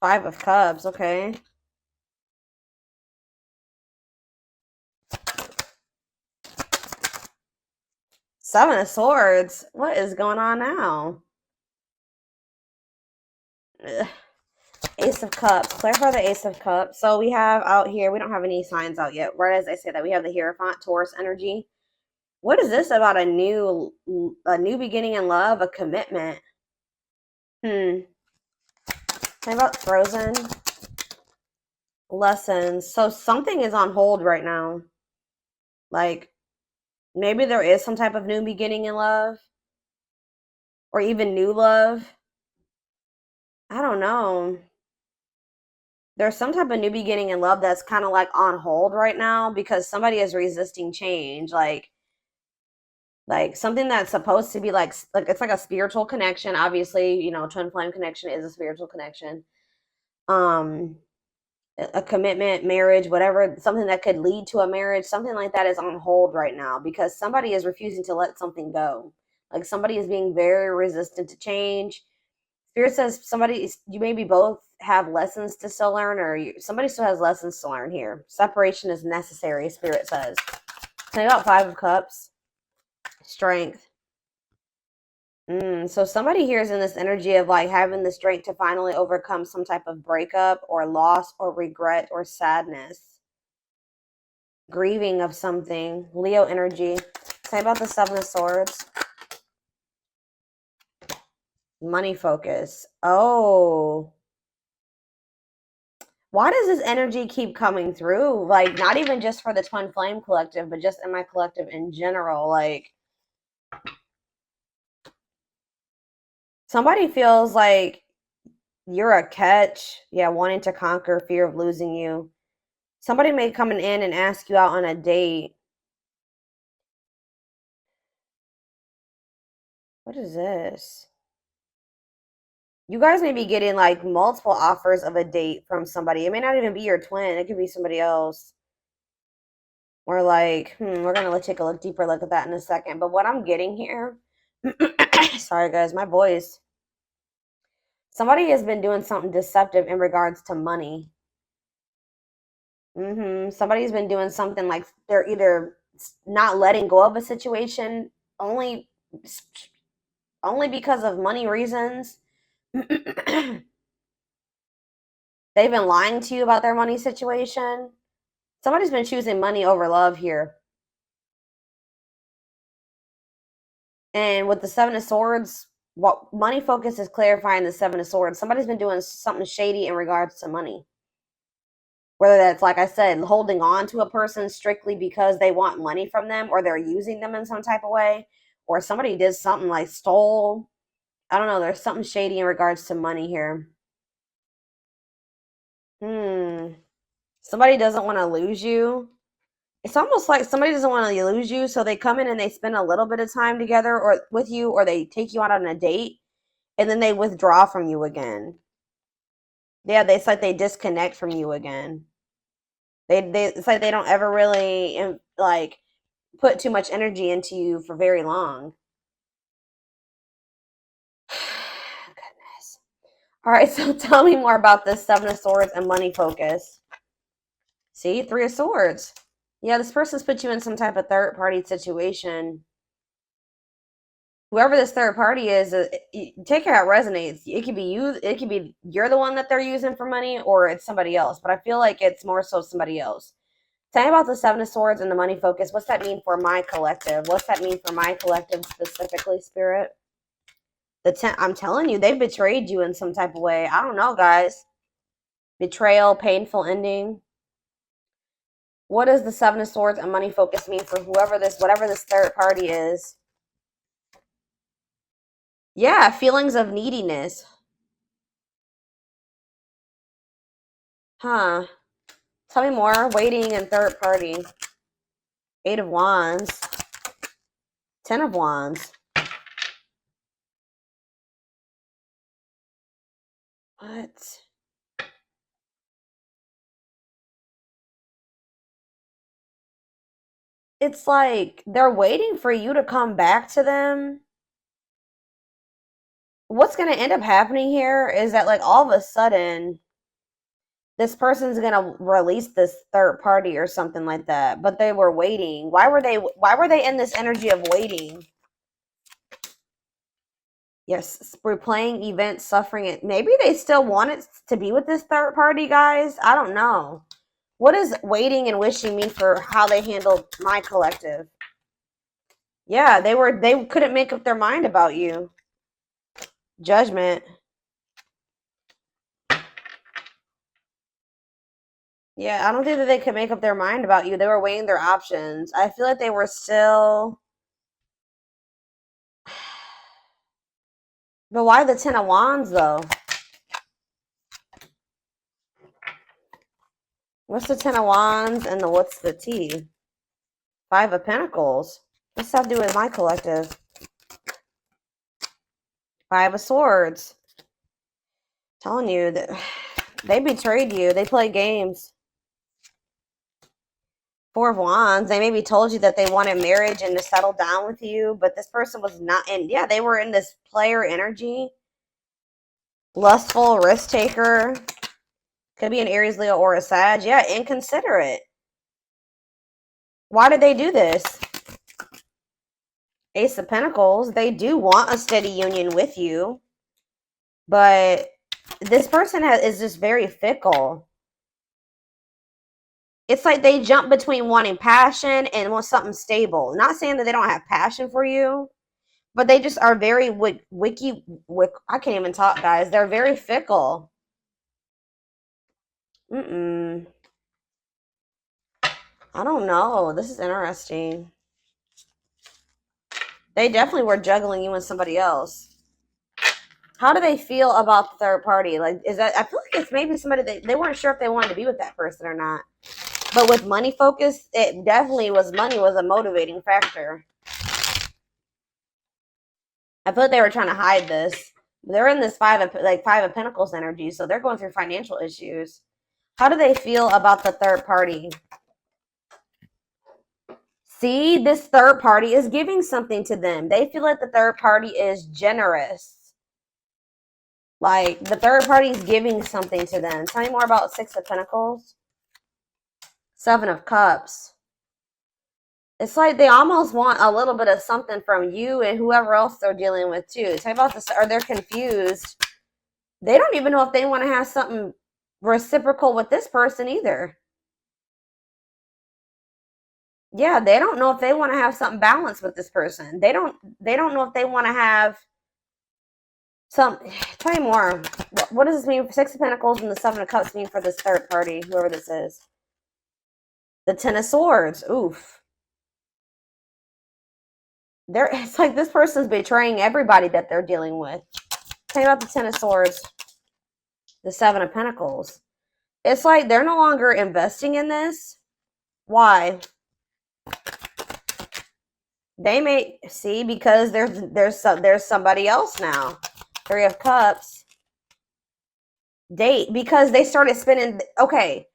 Five of Cups, okay. Seven of Swords. What is going on now? Ugh. Ace of Cups. Clarify the Ace of Cups. So we have out here, we don't have any signs out yet. Right as I say that, we have the Hierophant, Taurus energy. What is this about a new beginning in love, a commitment? Hmm. How about Frozen? Lessons. So something is on hold right now. Like maybe there is some type of new beginning in love or even new love. I don't know. There's some type of new beginning in love that's kind of like on hold right now because somebody is resisting change. Like something that's supposed to be like it's like a spiritual connection. Obviously, you know, twin flame connection is a spiritual connection. Um a commitment, marriage, whatever, something that could lead to a marriage, something like that is on hold right now because somebody is refusing to let something go. Like somebody is being very resistant to change. Spirit says somebody, you maybe both have lessons to still learn, or somebody still has lessons to learn here. Separation is necessary, Spirit says. Tell me about Five of Cups. Strength. So somebody here is in this energy of like having the strength to finally overcome some type of breakup or loss or regret or sadness. Grieving of something. Leo energy. Say about the Seven of Swords. Money focus. Oh. Why does this energy keep coming through? Like, not even just for the Twin Flame Collective, but just in my collective in general. Like, somebody feels like you're a catch. Yeah, wanting to conquer fear of losing you. Somebody may come in and ask you out on a date. What is this? You guys may be getting like multiple offers of a date from somebody. It may not even be your twin. It could be somebody else. Or like, we're gonna take a deeper look at that in a second. But what I'm getting here, sorry guys, my voice. Somebody has been doing something deceptive in regards to money. Somebody's been doing something like they're either not letting go of a situation only only because of money reasons. They've been lying to you about their money situation. Somebody's been choosing money over love here. And with the Seven of Swords, what money focus is clarifying the Seven of Swords. Somebody's been doing something shady in regards to money. Whether that's, like I said, holding on to a person strictly because they want money from them or they're using them in some type of way, or somebody did something like stole. I don't know. There's something shady in regards to money here. Hmm. Somebody doesn't want to lose you. It's almost like somebody doesn't want to lose you, so they come in and they spend a little bit of time together or with you, or they take you out on a date, and then they withdraw from you again. Yeah, it's like they disconnect from you again. They it's like they don't ever really like put too much energy into you for very long. Goodness. All right, so tell me more about this Seven of Swords and money focus. See, Three of Swords. Yeah, this person's put you in some type of third party situation. Whoever this third party is, take care how it resonates. It could be you. It could be you're the one that they're using for money, or it's somebody else. But I feel like it's more so somebody else. Tell me about the Seven of Swords and the money focus. What's that mean for my collective? What's that mean for my collective specifically, Spirit? I'm telling you, they've betrayed you in some type of way. I don't know, guys. Betrayal, painful ending. What does the Seven of Swords and money focus mean for whatever this third party is? Yeah, feelings of neediness. Huh. Tell me more. Waiting and third party. Eight of Wands. Ten of Wands. What? It's like they're waiting for you to come back to them. What's going to end up happening here is that, like, all of a sudden, this person's gonna release this third party or something like that, but they were waiting. Why were they in this energy of waiting? Yes, replaying events, suffering it. Maybe they still wanted to be with this third party, guys. I don't know. What is waiting and wishing me for how they handled my collective? Yeah, they couldn't make up their mind about you. Judgment. Yeah, I don't think that they could make up their mind about you. They were weighing their options. I feel like they were still. But why the Ten of Wands, though? What's the Ten of Wands and what's the T? Five of Pentacles. What's that have to do with my collective? Five of Swords. Telling you that they betrayed you. They played games. Four of Wands. They maybe told you that they wanted marriage and to settle down with you, but this person was not. And yeah, they were in this player energy. Lustful, risk taker. Could be an Aries, Leo, or a Sag. Yeah, inconsiderate. Why did they do this? Ace of Pentacles. They do want a steady union with you, but this person is just very fickle. It's like they jump between wanting passion and want something stable. Not saying that they don't have passion for you, but they just are very I can't even talk, guys. They're very fickle. I don't know. This is interesting. They definitely were juggling you and somebody else. How do they feel about the third party? Like, is that, I feel like it's maybe somebody that they weren't sure if they wanted to be with that person or not. But with money focus, it definitely was, money was a motivating factor. I feel like they were trying to hide this. They're in this five of Pentacles energy, so they're going through financial issues. How do they feel about the third party? See, this third party is giving something to them. They feel like the third party is generous. Like, the third party is giving something to them. Tell me more about Six of Pentacles. Seven of Cups. It's like they almost want a little bit of something from you and whoever else they're dealing with, too. Tell me about this. Or they're confused. They don't even know if they want to have something reciprocal with this person either. Yeah, they don't know if they want to have something balanced with this person. They don't know if they want to have some. Tell me more. What does this mean? Six of Pentacles and the Seven of Cups mean for this third party, whoever this is. The Ten of Swords. Oof. It's like this person's betraying everybody that they're dealing with. Tell me about the Ten of Swords. The Seven of Pentacles. It's like they're no longer investing in this. Why? They may see because there's somebody else now. Three of Cups. Date because they started spending. Okay.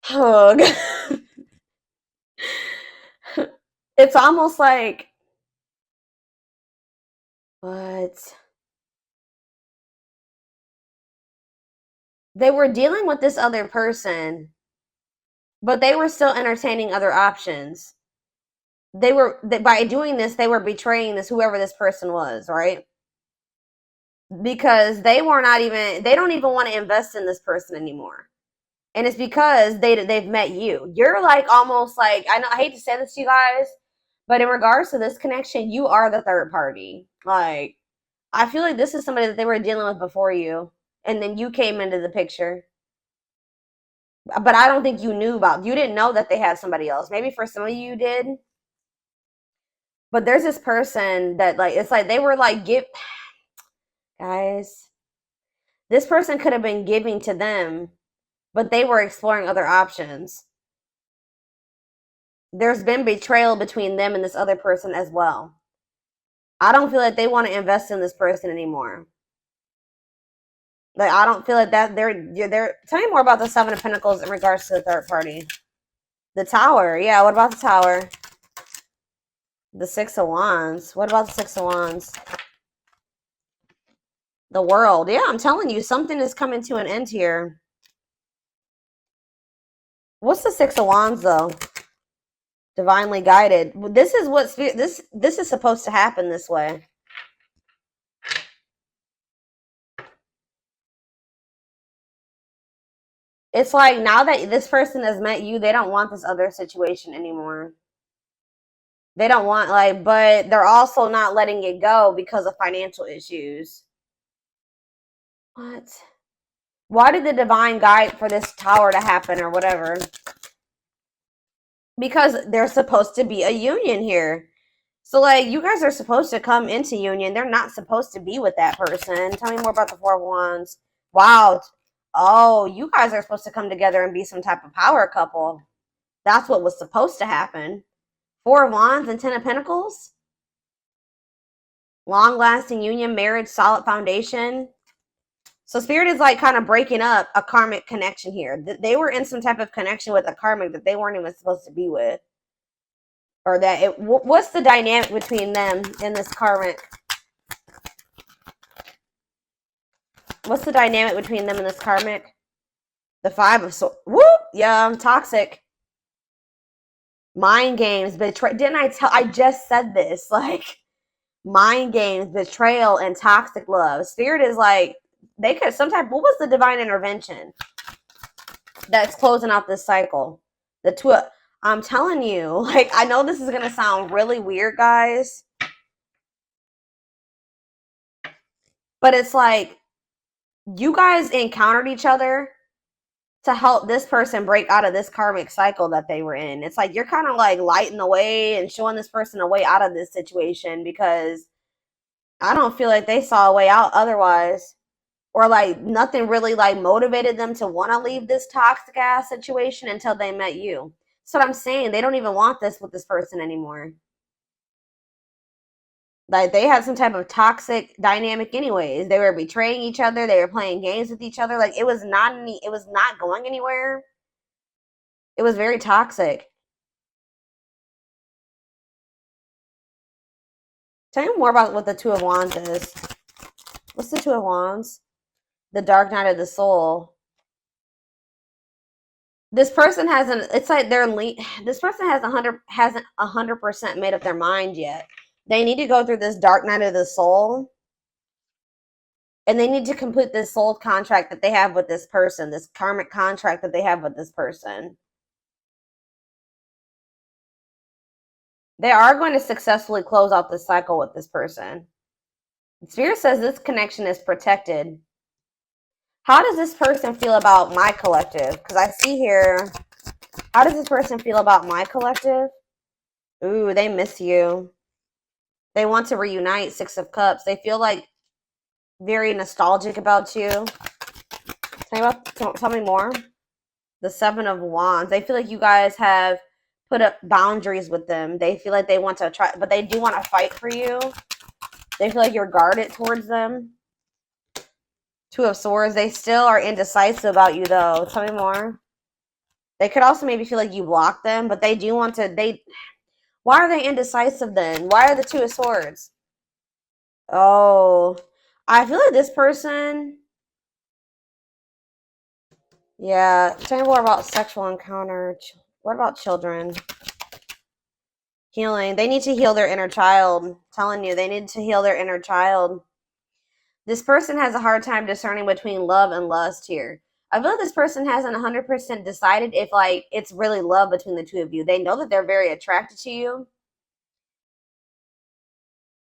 Hug. It's almost like what? They were dealing with this other person, but they were still entertaining other options. By doing this, they were betraying whoever this person was, right? Because they don't even want to invest in this person anymore. And it's because they've met you. You're like almost like, I hate to say this to you guys, but in regards to this connection, you are the third party. Like, I feel like this is somebody that they were dealing with before you, and then you came into the picture. But I don't think you didn't know that they had somebody else. Maybe for some of you did. But there's this person that, like, it's like they were like, guys, this person could have been giving to them, but they were exploring other options. There's been betrayal between them and this other person as well. I don't feel like they want to invest in this person anymore. Like, I don't feel like that they're tell me more about the Seven of Pentacles in regards to the third party. The Tower. Yeah, what about the Tower? The Six of Wands. What about the Six of Wands? The World. Yeah, I'm telling you, something is coming to an end here. What's the Six of Wands though? Divinely guided. This is what spirit, this is supposed to happen this way. It's like now that this person has met you, they don't want this other situation anymore. They don't want, like, but they're also not letting it go because of financial issues. What? Why did the divine guide for this tower to happen or whatever? Because there's supposed to be a union here. So, like, you guys are supposed to come into union. They're not supposed to be with that person. Tell me more about the Four of Wands. Wow. Oh, you guys are supposed to come together and be some type of power couple. That's what was supposed to happen. Four of Wands and Ten of Pentacles. Long-lasting union, marriage, solid foundation. So Spirit is like kind of breaking up a karmic connection here. They were in some type of connection with a karmic that they weren't even supposed to be with. Or that it, what's the dynamic between them in this karmic? What's the dynamic between them and this karmic? The Five of Swords. Whoop! Yeah, I'm toxic. Mind games, betray. Didn't I tell? I just said this. Like, mind games, betrayal, and toxic love. Spirit is like, they could sometimes. What was the divine intervention that's closing out this cycle? The two. I'm telling you, like, I know this is gonna sound really weird, guys, but it's like you guys encountered each other to help this person break out of this karmic cycle that they were in. It's like you're kind of like lighting the way and showing this person a way out of this situation, because I don't feel like they saw a way out otherwise. Or like nothing really like motivated them to want to leave this toxic ass situation until they met you. That's what I'm saying. They don't even want this with this person anymore. Like they had some type of toxic dynamic anyways. They were betraying each other. They were playing games with each other. Like it was not going anywhere. It was very toxic. Tell me more about what the Two of Wands is. What's the Two of Wands? The Dark Night of the Soul. This person hasn't. It's like this person hasn't 100% made up their mind yet. They need to go through this dark night of the soul, and they need to complete this soul contract that they have with this person, this karmic contract that they have with this person. They are going to successfully close out this cycle with this person. Spirit says this connection is protected. How does this person feel about my collective? Because I see here, how does this person feel about my collective? Ooh, they miss you. They want to reunite. Six of Cups. They feel like very nostalgic about you. Tell me more. The Seven of Wands. They feel like you guys have put up boundaries with them. They feel like they want to try, but they do want to fight for you. They feel like you're guarded towards them. Two of Swords. They still are indecisive about you, though. Tell me more. They could also maybe feel like you blocked them, but they do want to. Why are they indecisive then? Why are the Two of Swords? Oh, I feel like this person. Yeah, tell me more about sexual encounter. What about children? Healing. They need to heal their inner child. I'm telling you, they need to heal their inner child. This person has a hard time discerning between love and lust here. I feel like this person hasn't 100% decided if like it's really love between the two of you. They know that they're very attracted to you.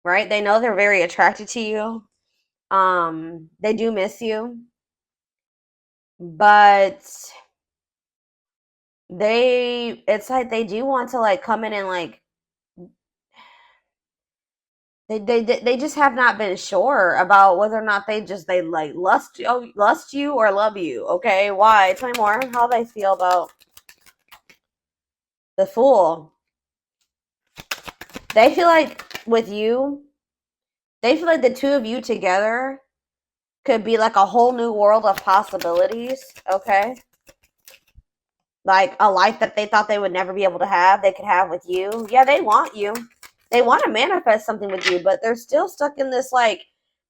Right? They know they're very attracted to you. They do miss you. But it's like they do want to like come in and like they just have not been sure about whether or not they like lust you or love you. Okay, why? Tell me more how they feel about the Fool. They feel like with you, they feel like the two of you together could be like a whole new world of possibilities. Okay, like a life that they thought they would never be able to have, they could have with you. Yeah, they want you. They want to manifest something with you, but they're still stuck in this like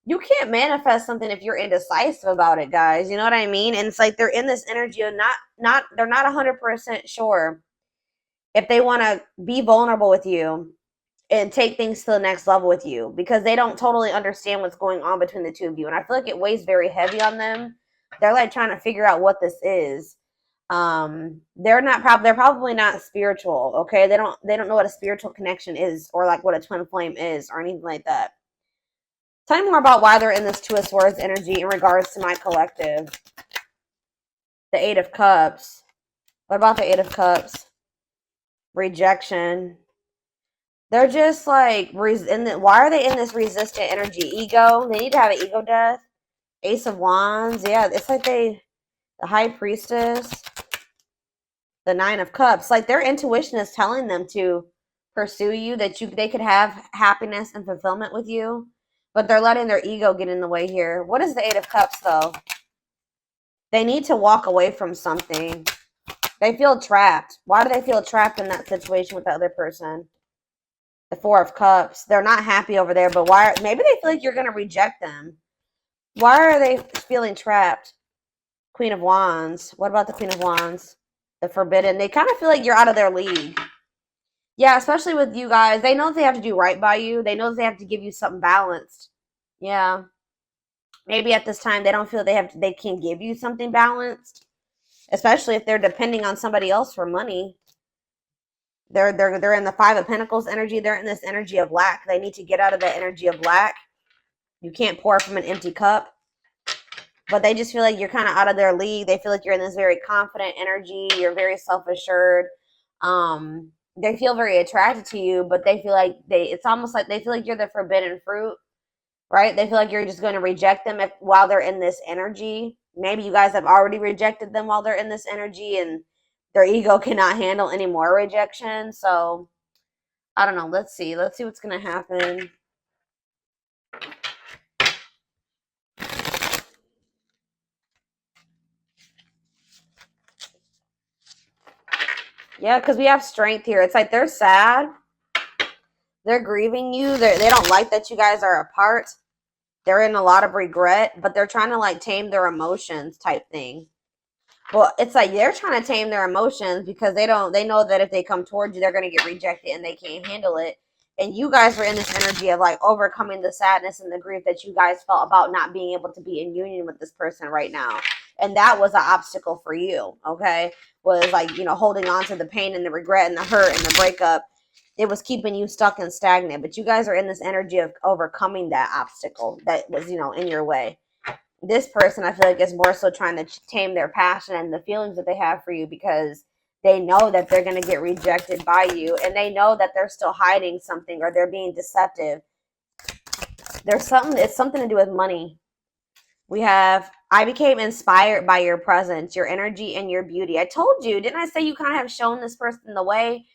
you can't manifest something if you're indecisive about it, guys. You know what I mean? And it's like they're in this energy of they're not 100% sure if they want to be vulnerable with you and take things to the next level with you, because they don't totally understand what's going on between the two of you. And I feel like it weighs very heavy on them. They're like trying to figure out what this is. They're probably not spiritual, okay? They don't know what a spiritual connection is, or like what a twin flame is, or anything like that. Tell me more about why they're in this Two of Swords energy in regards to my collective. The Eight of Cups. What about the Eight of Cups? Rejection. They're just like, why are they in this resistant energy? Ego. They need to have an ego death. Ace of Wands. Yeah, it's like the High Priestess. The Nine of Cups. Like their intuition is telling them to pursue you, that they could have happiness and fulfillment with you. But they're letting their ego get in the way here. What is the Eight of Cups, though? They need to walk away from something. They feel trapped. Why do they feel trapped in that situation with the other person? The Four of Cups. They're not happy over there, but why? Maybe they feel like you're going to reject them. Why are they feeling trapped? Queen of Wands. What about the Queen of Wands? The Forbidden. They kind of feel like you're out of their league. Yeah, especially with you guys. They know they have to do right by you. They know they have to give you something balanced. Yeah. Maybe at this time they don't feel they can give you something balanced, especially if they're depending on somebody else for money. They're in the Five of Pentacles energy. They're in this energy of lack. They need to get out of that energy of lack. You can't pour from an empty cup. But they just feel like you're kind of out of their league. They feel like you're in this very confident energy. You're very self-assured. They feel very attracted to you, but they feel like it's almost like they feel like you're the forbidden fruit, right? They feel like you're just going to reject them while they're in this energy. Maybe you guys have already rejected them while they're in this energy, and their ego cannot handle any more rejection. So, I don't know. Let's see. Let's see what's going to happen. Yeah, because we have strength here. It's like they're sad. They're grieving you. They don't like that you guys are apart. They're in a lot of regret, but they're trying to like tame their emotions type thing. Well, it's like they're trying to tame their emotions because they know that if they come towards you, they're going to get rejected and they can't handle it. And you guys are in this energy of like overcoming the sadness and the grief that you guys felt about not being able to be in union with this person right now. And that was an obstacle for you, okay? Was like, you know, holding on to the pain and the regret and the hurt and the breakup. It was keeping you stuck and stagnant. But you guys are in this energy of overcoming that obstacle that was, you know, in your way. This person, I feel like, is more so trying to tame their passion and the feelings that they have for you, because they know that they're going to get rejected by you, and they know that they're still hiding something, or they're being deceptive. It's something to do with money. We have, I became inspired by your presence, your energy, and your beauty. I told you, didn't I say you kind of have shown this person the way?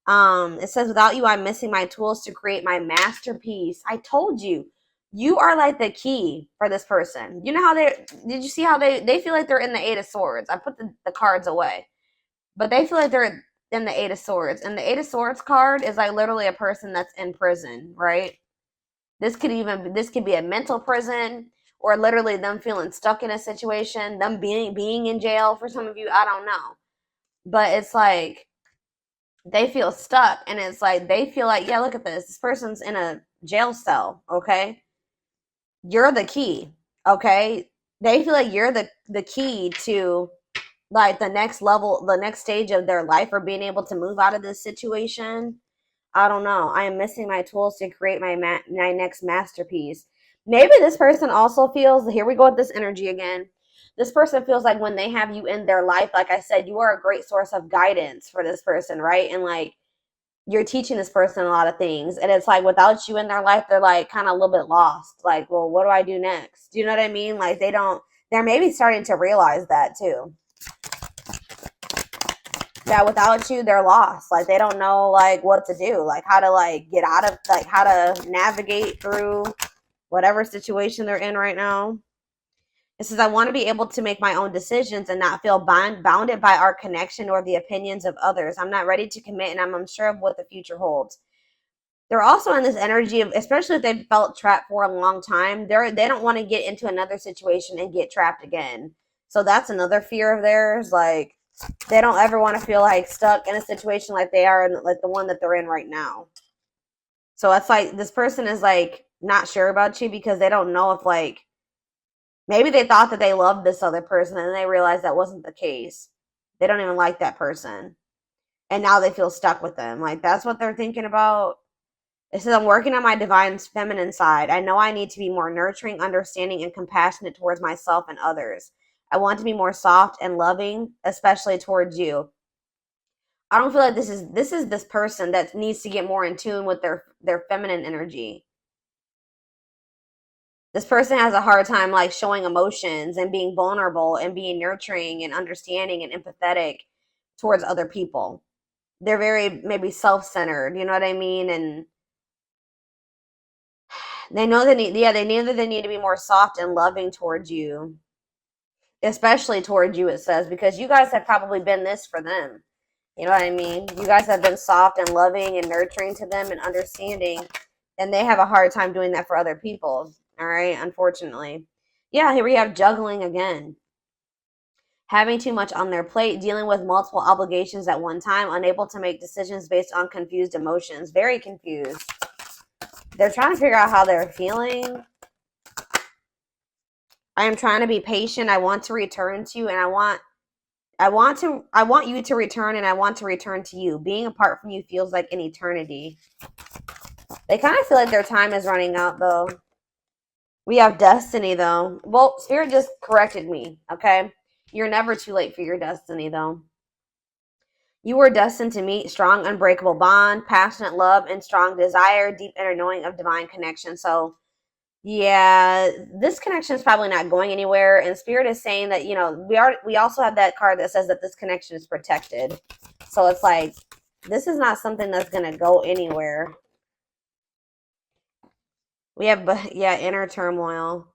It says, without you, I'm missing my tools to create my masterpiece. I told you. You are like the key for this person. You know how did you see how they feel like they're in the Eight of Swords? I put the cards away. But they feel like they're in the Eight of Swords. And the Eight of Swords card is like literally a person that's in prison, right? This could be a mental prison, or literally them feeling stuck in a situation, them being in jail for some of you. I don't know. But it's like they feel stuck, and it's like they feel like, yeah, look at this person's in a jail cell, okay? You're the key, okay? They feel like you're the key to like the next level, the next stage of their life, or being able to move out of this situation. I don't know. I am missing my tools to create my next masterpiece. Maybe this person also feels, here we go with this energy again. This person feels like when they have you in their life, like I said, you are a great source of guidance for this person, right? And like you're teaching this person a lot of things, and it's like without you in their life, they're like kind of a little bit lost. Like, well, what do I do next? Do you know what I mean? Like they're maybe starting to realize that too. That without you, they're lost. Like they don't know like what to do, like how to like get out of, like how to navigate through whatever situation they're in right now. It says, I want to be able to make my own decisions and not feel bounded by our connection or the opinions of others. I'm not ready to commit, and I'm unsure of what the future holds. They're also in this energy of, especially if they've felt trapped for a long time, they don't want to get into another situation and get trapped again. So that's another fear of theirs. Like, they don't ever want to feel like stuck in a situation like they are in, like the one that they're in right now. So it's like this person is like not sure about you because they don't know if, like, maybe they thought that they loved this other person and they realized that wasn't the case. They don't even like that person. And now they feel stuck with them. Like, that's what they're thinking about. It says, I'm working on my divine feminine side. I know I need to be more nurturing, understanding, and compassionate towards myself and others. I want to be more soft and loving, especially towards you. I don't feel like this person that needs to get more in tune with their feminine energy. This person has a hard time like showing emotions and being vulnerable and being nurturing and understanding and empathetic towards other people. They're very maybe self-centered, you know what I mean? And they know they need to be more soft and loving towards you, especially towards you, it says, because you guys have probably been this for them. You know what I mean? You guys have been soft and loving and nurturing to them and understanding, and they have a hard time doing that for other people. All right, unfortunately. Yeah, here we have juggling again. Having too much on their plate, dealing with multiple obligations at one time, unable to make decisions based on confused emotions. Very confused. They're trying to figure out how they're feeling. I am trying to be patient. I want to return to you, and I want you to return, and I want to return to you. Being apart from you feels like an eternity. They kind of feel like their time is running out, though. We have destiny, though. Well, Spirit just corrected me, okay? You're never too late for your destiny, though. You were destined to meet strong, unbreakable bond, passionate love, and strong desire, deep inner knowing of divine connection. So, yeah, this connection is probably not going anywhere. And Spirit is saying that, you know, we also have that card that says that this connection is protected. So it's like, this is not something that's going to go anywhere. We have, yeah, inner turmoil.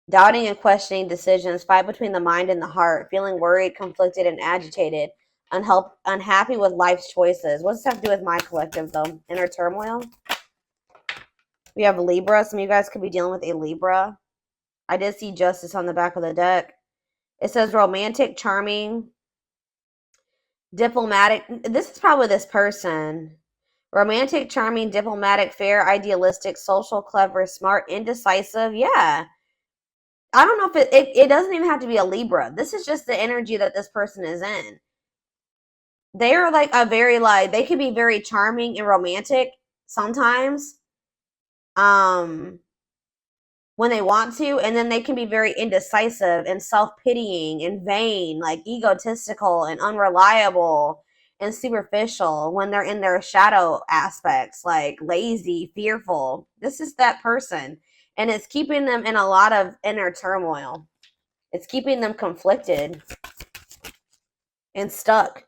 Doubting and questioning decisions, fight between the mind and the heart, feeling worried, conflicted, and agitated, unhappy with life's choices. What does this have to do with my collective, though? Inner turmoil? We have Libra. Some of you guys could be dealing with a Libra. I did see justice on the back of the deck. It says romantic, charming, diplomatic. This is probably this person. Romantic, charming, diplomatic, fair, idealistic, social, clever, smart, indecisive. Yeah. I don't know if it doesn't even have to be a Libra. This is just the energy that this person is in. They are like a very, like, they can be very charming and romantic sometimes. When they want to, and then they can be very indecisive and self-pitying and vain, like egotistical and unreliable and superficial when they're in their shadow aspects, like lazy, fearful. This is that person, and it's keeping them in a lot of inner turmoil. It's keeping them conflicted and stuck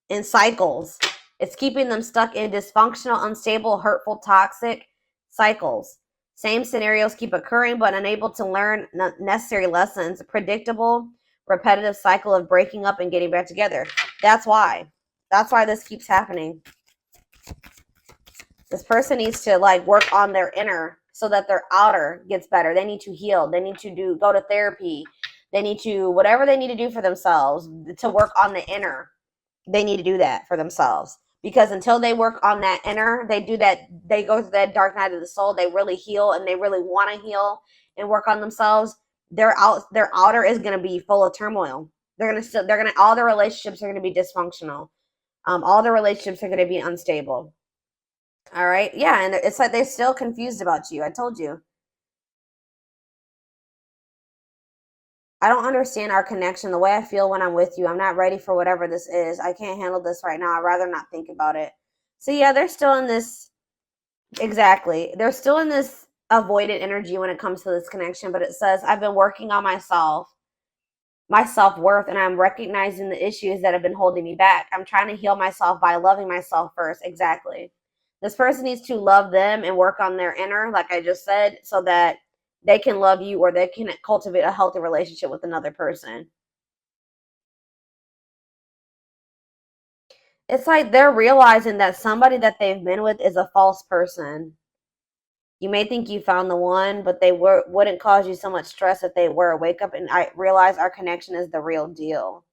in cycles. It's keeping them stuck in dysfunctional, unstable, hurtful, toxic cycles. Same scenarios keep occurring, but unable to learn necessary lessons. Predictable, repetitive cycle of breaking up and getting back together. That's why. That's why this keeps happening. This person needs to like work on their inner so that their outer gets better. They need to heal. They need to go to therapy. They need to, whatever they need to do for themselves to work on the inner. They need to do that for themselves, because until they work on that inner, they do that, they go through that dark night of the soul, they really heal and they really want to heal and work on themselves, their outer is going to be full of turmoil. All their relationships are going to be dysfunctional. All their relationships are going to be unstable. All right. Yeah. And it's like they're still confused about you. I told you. I don't understand our connection, the way I feel when I'm with you. I'm not ready for whatever this is. I can't handle this right now. I'd rather not think about it. So yeah, they're still in this, exactly. They're still in this avoidant energy when it comes to this connection, but it says, I've been working on myself, my self-worth, and I'm recognizing the issues that have been holding me back. I'm trying to heal myself by loving myself first. Exactly. This person needs to love them and work on their inner, like I just said, so that they can love you, or they can cultivate a healthy relationship with another person. It's like they're realizing that somebody that they've been with is a false person. You may think you found the one, but they wouldn't cause you so much stress if they were. Wake up and I realize our connection is the real deal.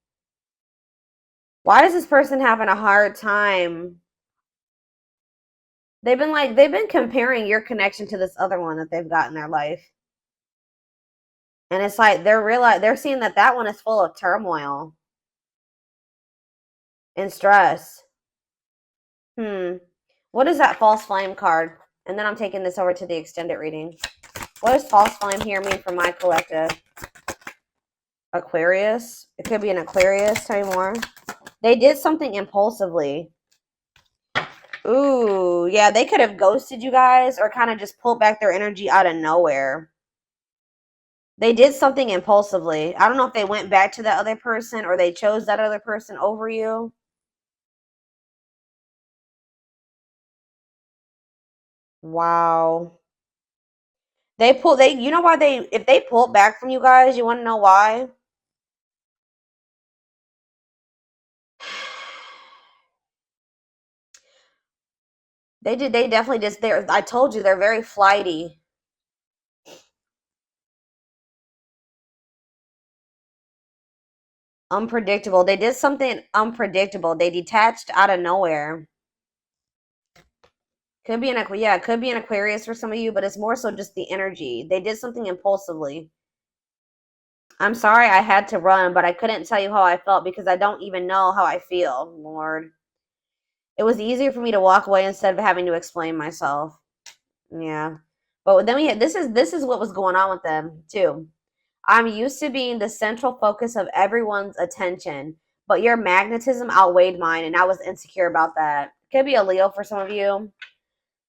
Why is this person having a hard time? They've been comparing your connection to this other one that they've got in their life. And it's like they're seeing that that one is full of turmoil and stress. What is that false flame card? And then I'm taking this over to the extended reading. What does false flame here mean for my collective? Aquarius. It could be an Aquarius. Tell me more. They did something impulsively. Ooh, yeah, they could have ghosted you guys or kind of just pulled back their energy out of nowhere. They did something impulsively. I don't know if they went back to that other person or they chose that other person over you. Wow. You know why if they pulled back from you guys, you want to know why? They definitely just, I told you, they're very flighty. Unpredictable. They did something unpredictable. They detached out of nowhere. Could be it could be an Aquarius for some of you, but it's more so just the energy. They did something impulsively. I'm sorry I had to run, but I couldn't tell you how I felt because I don't even know how I feel, Lord. It was easier for me to walk away instead of having to explain myself. Yeah. But then this is what was going on with them too. I'm used to being the central focus of everyone's attention, but your magnetism outweighed mine, and I was insecure about that. Could be a Leo for some of you.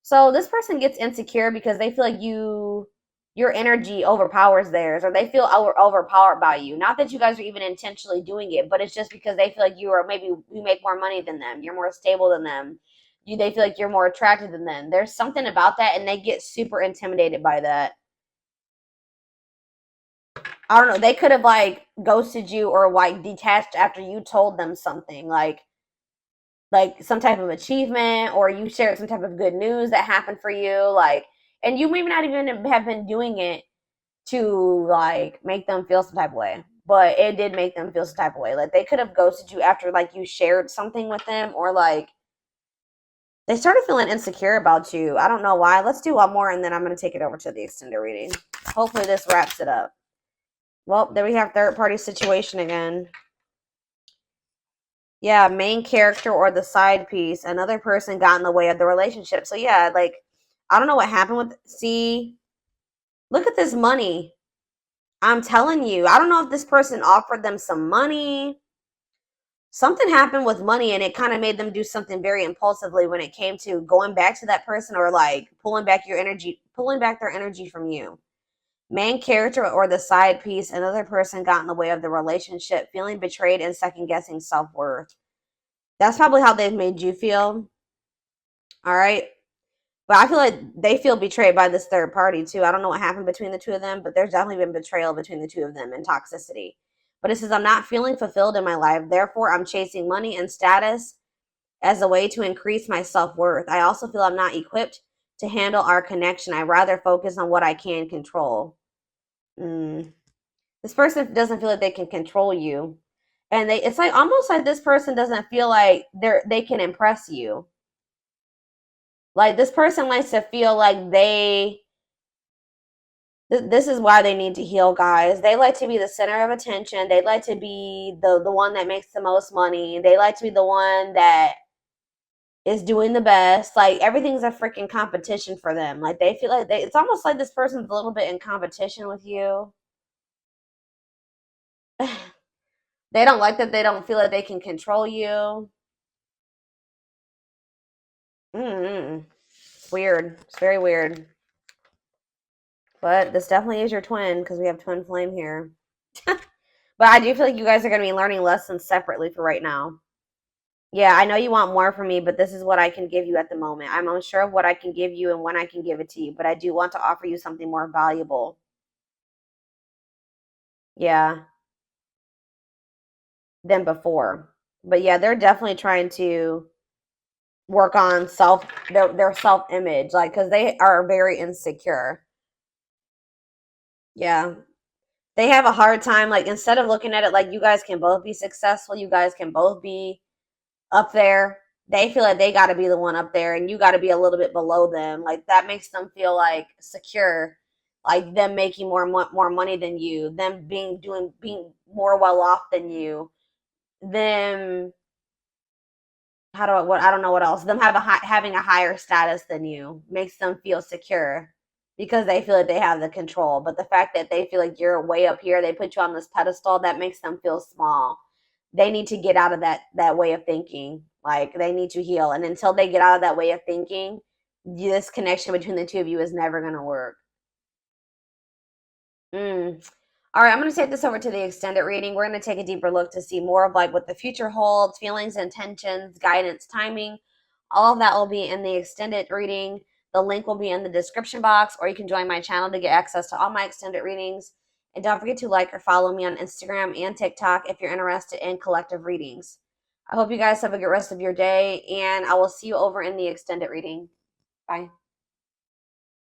So this person gets insecure because they feel like your energy overpowers theirs, or they feel overpowered by you. Not that you guys are even intentionally doing it, but it's just because they feel like maybe you make more money than them, you're more stable than them. They feel like you're more attractive than them. There's something about that, and they get super intimidated by that. I don't know. They could have like ghosted you or like detached after you told them something like some type of achievement, or you shared some type of good news that happened for you, like, and you maybe not even have been doing it to like make them feel some type of way, but it did make them feel some type of way. Like they could have ghosted you after like you shared something with them, or like they started feeling insecure about you. I don't know why. Let's do one more and then I'm going to take it over to the extended reading. Hopefully this wraps it up. Well, there we have third party situation again. Yeah, main character or the side piece. Another person got in the way of the relationship. So yeah, like I don't know what happened with. See, look at this money. I'm telling you, I don't know if this person offered them some money. Something happened with money and it kind of made them do something very impulsively when it came to going back to that person or like pulling back their energy from you. Main character or the side piece, another person got in the way of the relationship, feeling betrayed and second guessing self worth. That's probably how they've made you feel. All right. But I feel like they feel betrayed by this third party too. I don't know what happened between the two of them, but there's definitely been betrayal between the two of them and toxicity. But it says, I'm not feeling fulfilled in my life. Therefore, I'm chasing money and status as a way to increase my self worth. I also feel I'm not equipped to handle our connection. I rather focus on what I can control. Mm. This person doesn't feel like they can control you. And it's like almost like this person doesn't feel like they can impress you. Like this person likes to feel like this is why they need to heal, guys. They like to be the center of attention. They like to be the one that makes the most money. They like to be the one that is doing the best. Like everything's a freaking competition for them. Like they feel like it's almost like this person's a little bit in competition with you. They don't like that they don't feel like they can control you. Mm-hmm. It's weird. It's very weird. But this definitely is your twin because we have twin flame here. But I do feel like you guys are going to be learning lessons separately for right now. Yeah, I know you want more from me, but this is what I can give you at the moment. I'm unsure of what I can give you and when I can give it to you, but I do want to offer you something more valuable. Yeah, than before. But yeah, they're definitely trying to work on their self image, like because they are very insecure. Yeah, they have a hard time. Like instead of looking at it like you guys can both be successful, you guys can both be up there. They feel like they got to be the one up there, and you got to be a little bit below them. Like that makes them feel like secure, like them making more money than you, them being more well off than you, them how do I don't know what else. Them having a higher status than you makes them feel secure because they feel like they have the control. But the fact that they feel like you're way up here, they put you on this pedestal, that makes them feel small. They need to get out of that way of thinking. Like they need to heal, and until they get out of that way of thinking, this connection between the two of you is never going to work. Mm. All right, I'm going to take this over to the extended reading. We're going to take a deeper look to see more of like what the future holds, feelings, intentions, guidance, timing. All of that will be in the extended reading. The link will be in the description box, or you can join my channel to get access to all my extended readings. And don't forget to like or follow me on Instagram and TikTok if you're interested in collective readings. I hope you guys have a good rest of your day, and I will see you over in the extended reading. Bye.